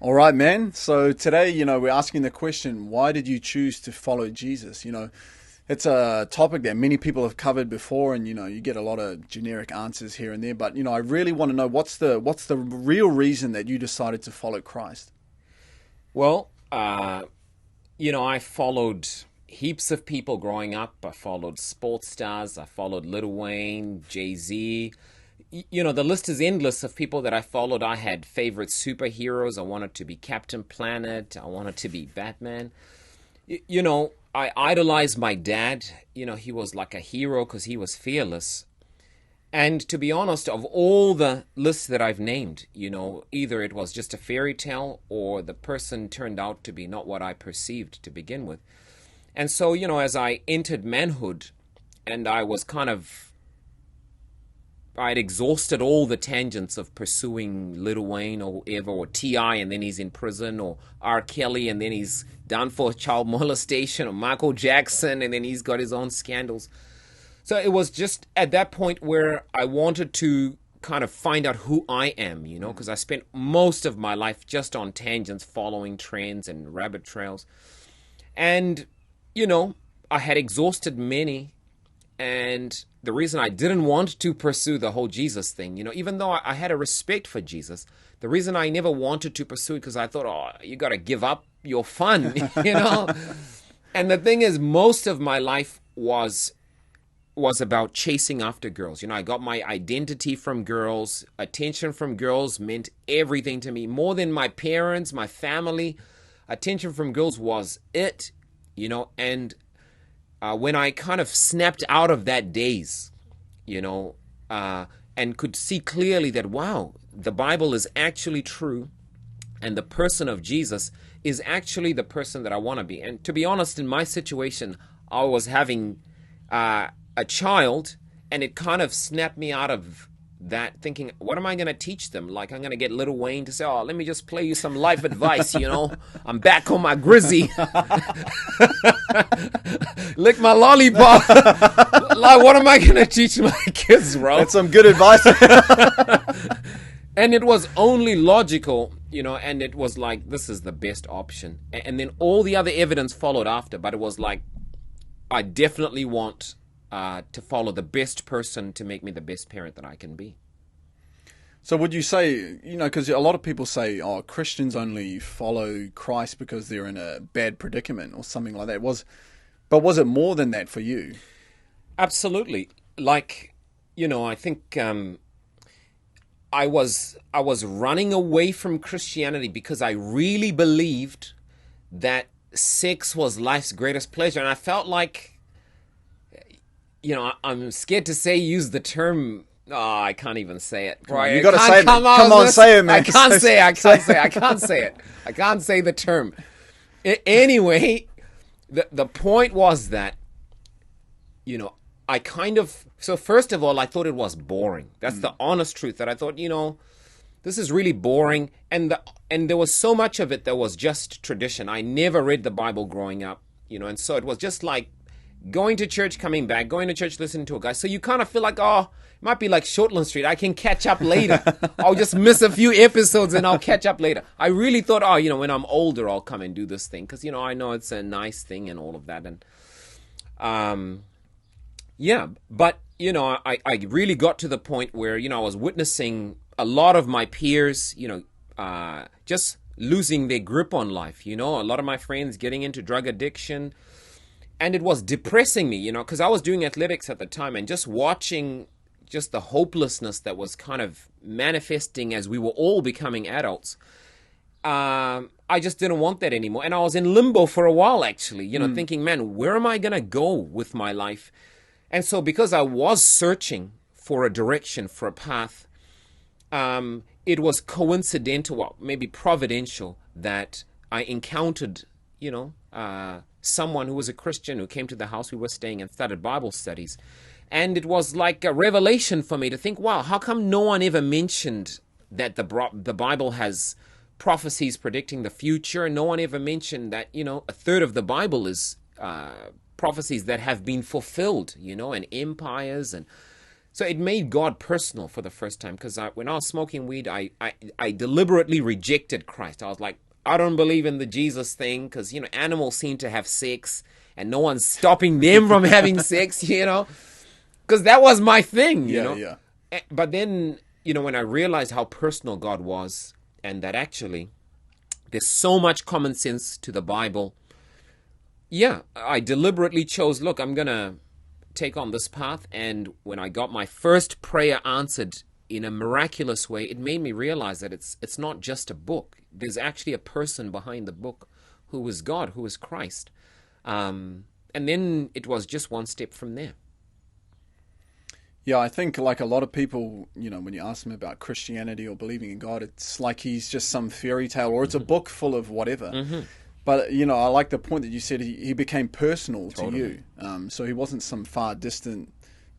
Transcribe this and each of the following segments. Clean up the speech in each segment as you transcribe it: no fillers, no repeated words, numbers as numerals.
All right, man. So today, we're asking the question, why did you choose to follow Jesus? It's a topic that many people have covered before, and you get a lot of generic answers here and there. But I really want to know what's the real reason that you decided to follow Christ. Well, I followed heaps of people growing up. I followed sports stars. I followed Lil Wayne, Jay-Z. The list is endless of people that I followed. I had favorite superheroes. I wanted to be Captain Planet. I wanted to be Batman. I idolized my dad. He was like a hero because he was fearless. And to be honest, of all the lists that I've named, either it was just a fairy tale or the person turned out to be not what I perceived to begin with. And so, as I entered manhood and I'd exhausted all the tangents of pursuing Lil Wayne or whoever, or T.I. and then he's in prison, or R. Kelly and then he's done for child molestation, or Michael Jackson and then he's got his own scandals. So it was just at that point where I wanted to kind of find out who I am, because I spent most of my life just on tangents, following trends and rabbit trails. And, I had exhausted many. And the reason I didn't want to pursue the whole Jesus thing, even though I had a respect for Jesus, the reason I never wanted to pursue it because I thought, you got to give up your fun, And the thing is, most of my life was about chasing after girls. I got my identity from girls. Attention from girls meant everything to me. More than my parents, my family. Attention from girls was it, and when I kind of snapped out of that daze, and could see clearly that, wow, the Bible is actually true and the person of Jesus is actually the person that I want to be. And to be honest, in my situation, I was having a child, and it kind of snapped me out of that, thinking, what am I going to teach them? Like, I'm going to get Lil Wayne to say, let me just play you some life advice, I'm back on my grizzy. Lick my lollipop. Like, what am I going to teach my kids, bro? That's some good advice. And it was only logical, and it was like, this is the best option. And then all the other evidence followed after, but it was like, I definitely want to follow the best person to make me the best parent that I can be. So would you say, because a lot of people say, Christians only follow Christ because they're in a bad predicament or something like that. But was it more than that for you? Absolutely. Like, I think I was running away from Christianity because I really believed that sex was life's greatest pleasure. And I felt like, I'm scared to use the term. I can't even say it. Right, you got to say it. Come on, say it, man. I can't say it. I can't say the term. Anyway, the point was that, so first of all, I thought it was boring. That's the honest truth, that I thought, this is really boring. And there was so much of it that was just tradition. I never read the Bible growing up, and so it was just like going to church, coming back, going to church, listening to a guy. So you kind of feel like, it might be like Shortland Street. I can catch up later. I'll just miss a few episodes and I'll catch up later. I really thought, when I'm older, I'll come and do this thing. Because, I know it's a nice thing and all of that. And, but, I really got to the point where, I was witnessing a lot of my peers, just losing their grip on life. A lot of my friends getting into drug addiction. And it was depressing me, because I was doing athletics at the time, and just watching just the hopelessness that was kind of manifesting as we were all becoming adults. I just didn't want that anymore. And I was in limbo for a while, actually, thinking, man, where am I going to go with my life? And so because I was searching for a direction, for a path, it was coincidental, well, maybe providential, that I encountered, someone who was a Christian who came to the house we were staying and started Bible studies. And it was like a revelation for me to think, wow, how come no one ever mentioned that the Bible has prophecies predicting the future? No one ever mentioned that, a third of the Bible is prophecies that have been fulfilled, and empires and So it made God personal for the first time, because when I was smoking weed, I deliberately rejected Christ. I was like, I don't believe in the Jesus thing, because, animals seem to have sex and no one's stopping them from having sex, because that was my thing, Yeah. But then, when I realized how personal God was, and that actually there's so much common sense to the Bible, I deliberately chose, look, I'm going to take on this path. And when I got my first prayer answered in a miraculous way, it made me realize that it's not just a book. There's actually a person behind the book who is God, who is Christ. And then it was just one step from there. Yeah, I think like a lot of people, when you ask them about Christianity or believing in God, it's like he's just some fairy tale, or it's a book full of whatever. But, I like the point that you said he became personal to you. So he wasn't some far distant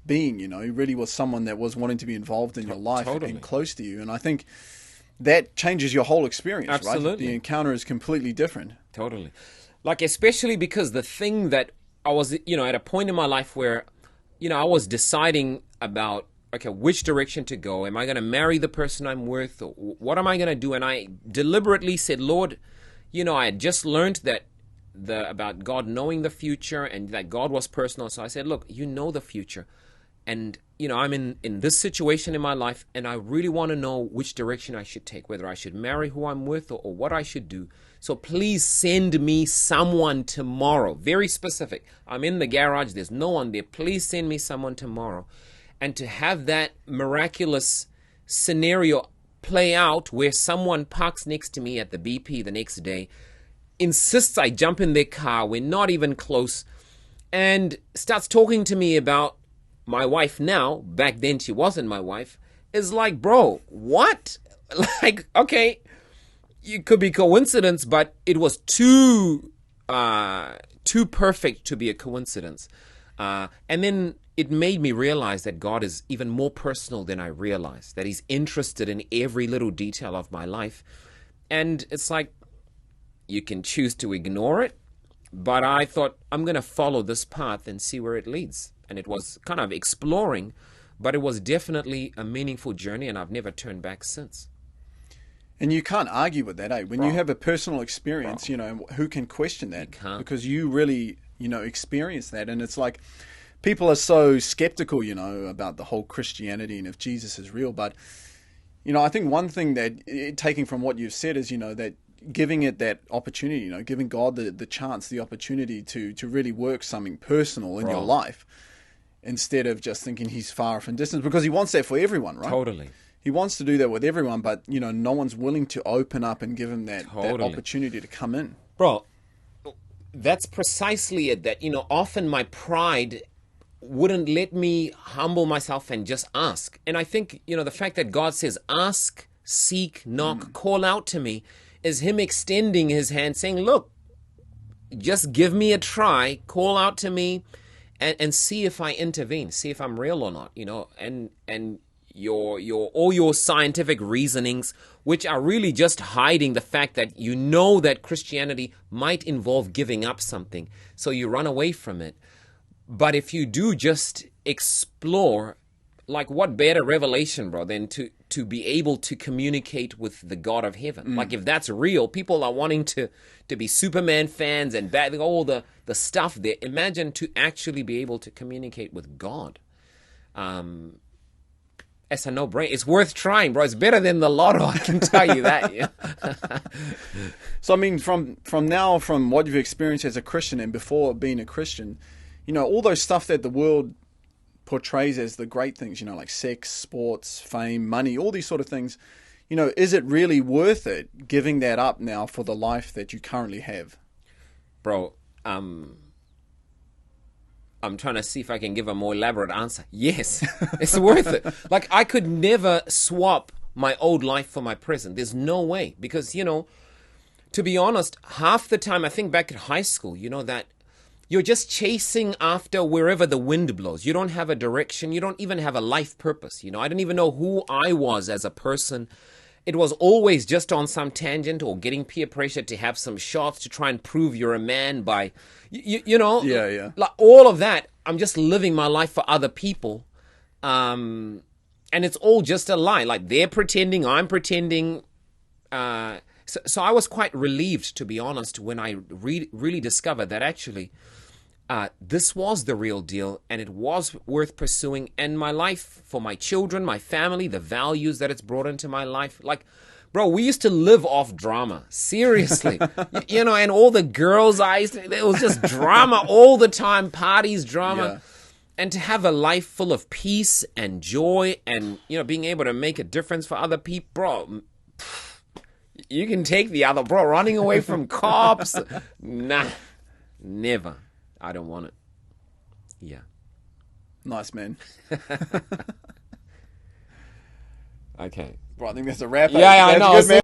being, He really was someone that was wanting to be involved in your life and close to you. And I think that changes your whole experience, Absolutely. Right? The encounter is completely different. Totally. Like, especially because the thing that I was, at a point in my life where, I was deciding about, okay, which direction to go. Am I going to marry the person I'm with? Or what am I going to do? And I deliberately said, Lord, I had just learned that about God knowing the future, and that God was personal. So I said, look, you know the future. And, I'm in this situation in my life, and I really want to know which direction I should take, whether I should marry who I'm with or what I should do. So please send me someone tomorrow. Very specific. I'm in the garage. There's no one there. Please send me someone tomorrow. And to have that miraculous scenario play out where someone parks next to me at the BP the next day, insists I jump in their car, we're not even close, and starts talking to me about my wife now, back then she wasn't my wife, is like, bro, what? Like, okay, it could be coincidence, but it was too perfect to be a coincidence. And then it made me realize that God is even more personal than I realized, that he's interested in every little detail of my life. And it's like, you can choose to ignore it, but I thought, I'm going to follow this path and see where it leads. And it was kind of exploring, but it was definitely a meaningful journey, and I've never turned back since. And you can't argue with that, eh? When you have a personal experience, who can question that? You can't. Because you really, experience that. And it's like, people are so skeptical, about the whole Christianity and if Jesus is real. But, I think one thing that, taking from what you've said, is, that giving it that opportunity, giving God the chance, the opportunity to really work something personal in your life, instead of just thinking he's far off and distant, because he wants that for everyone, right? Totally. He wants to do that with everyone, but, no one's willing to open up and give him that opportunity to come in. Bro, that's precisely it. That, often my pride wouldn't let me humble myself and just ask. And I think, the fact that God says, ask, seek, knock, call out to me, is him extending his hand saying, look, just give me a try, call out to me, and see if I intervene, see if I'm real or not, and all your scientific reasonings, which are really just hiding the fact that that Christianity might involve giving up something, so you run away from it. But if you do just explore, like, what better revelation, bro, than to be able to communicate with the God of heaven? Like, if that's real, people are wanting to be Superman fans and all the stuff there. Imagine to actually be able to communicate with God. It's a no-brainer. It's worth trying, bro. It's better than the lotto, I can tell you that. Yeah. So, I mean, from what you've experienced as a Christian and before being a Christian, all those stuff that the world portrays as the great things, like sex, sports, fame, money, all these sort of things, is it really worth it giving that up now for the life that you currently have? Bro, I'm trying to see if I can give a more elaborate answer. Yes, it's worth it. Like, I could never swap my old life for my present. There's no way. Because, to be honest, half the time, I think back at high school, that you're just chasing after wherever the wind blows. You don't have a direction. You don't even have a life purpose. I didn't even know who I was as a person. It was always just on some tangent or getting peer pressure to have some shots to try and prove you're a man by, Yeah. like all of that. I'm just living my life for other people. And it's all just a lie. Like they're pretending, I'm pretending. So I was quite relieved, to be honest, when I really discovered that actually this was the real deal and it was worth pursuing. And my life, for my children, my family, the values that it's brought into my life. Like, bro, we used to live off drama. Seriously. You know, and all the girls it was just drama all the time, parties, drama. Yeah. And to have a life full of peace and joy and, you know, being able to make a difference for other people, bro, you can take the other, bro, running away from cops. Nah, never. I don't want it. Yeah. Nice, man. Okay. Bro, I think that's a wrap. Yeah, I That's know. good, man.